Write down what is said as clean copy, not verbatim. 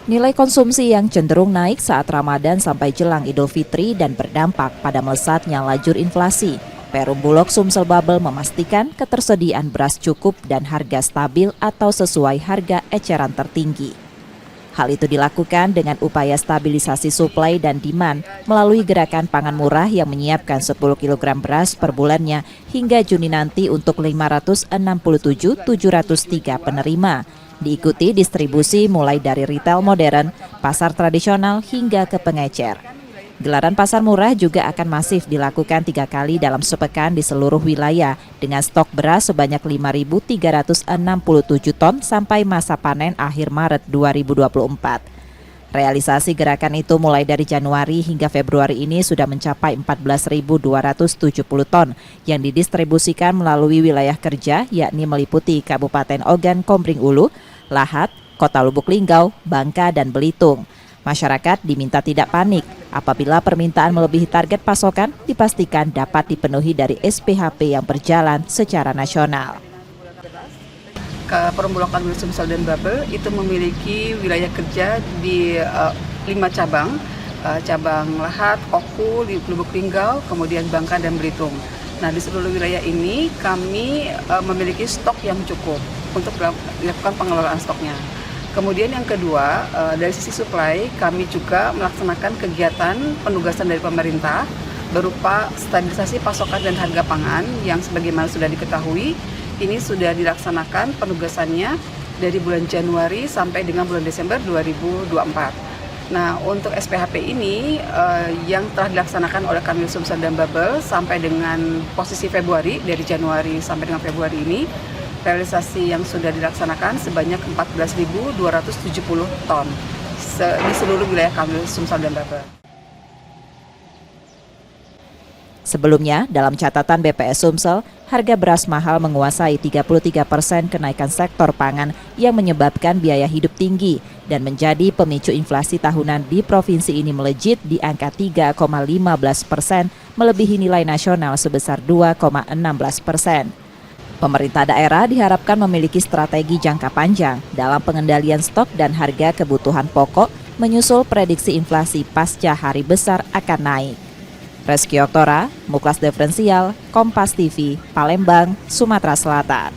Nilai konsumsi yang cenderung naik saat Ramadan sampai jelang Idul Fitri dan berdampak pada melesatnya lajur inflasi. Perum Bulog Sumsel Babel memastikan ketersediaan beras cukup dan harga stabil atau sesuai harga eceran tertinggi. Hal itu dilakukan dengan upaya stabilisasi suplai dan demand melalui gerakan pangan murah yang menyiapkan 10 kg beras per bulannya hingga Juni nanti untuk 567.703 penerima. Diikuti distribusi mulai dari retail modern, pasar tradisional hingga ke pengecer. Gelaran pasar murah juga akan masif dilakukan 3 kali dalam sepekan di seluruh wilayah dengan stok beras sebanyak 5.367 ton sampai masa panen akhir Maret 2024. Realisasi gerakan itu mulai dari Januari hingga Februari ini sudah mencapai 14.270 ton yang didistribusikan melalui wilayah kerja yakni meliputi Kabupaten Ogan Komering Ulu, Lahat, Kota Lubuk Linggau, Bangka, dan Belitung. Masyarakat diminta tidak panik apabila permintaan melebihi target pasokan dipastikan dapat dipenuhi dari SPHP yang berjalan secara nasional. Perum Bulog Kanwil Sumsel dan Babel itu memiliki wilayah kerja di 5 cabang, cabang Lahat, Oku, Lubuk Linggau, kemudian Bangka dan Belitung. Nah, di seluruh wilayah ini kami memiliki stok yang cukup untuk dilakukan pengelolaan stoknya. Kemudian yang kedua, dari sisi suplai kami juga melaksanakan kegiatan penugasan dari pemerintah berupa stabilisasi pasokan dan harga pangan yang sebagaimana sudah diketahui ini sudah dilaksanakan penugasannya dari bulan Januari sampai dengan bulan Desember 2024. Nah, untuk SPHP ini yang telah dilaksanakan oleh Kanwil Sumsel dan Babel sampai dengan posisi Februari, dari Januari sampai dengan Februari ini, realisasi yang sudah dilaksanakan sebanyak 14.270 ton di seluruh wilayah Kanwil Sumsel dan Babel. Sebelumnya, dalam catatan BPS Sumsel, harga beras mahal menguasai 33% kenaikan sektor pangan yang menyebabkan biaya hidup tinggi dan menjadi pemicu inflasi tahunan di provinsi ini melejit di angka 3,15%, melebihi nilai nasional sebesar 2,16%. Pemerintah daerah diharapkan memiliki strategi jangka panjang dalam pengendalian stok dan harga kebutuhan pokok menyusul prediksi inflasi pasca hari besar akan naik. Reski Oktora, Muklas Diferensial, Kompas TV, Palembang, Sumatera Selatan.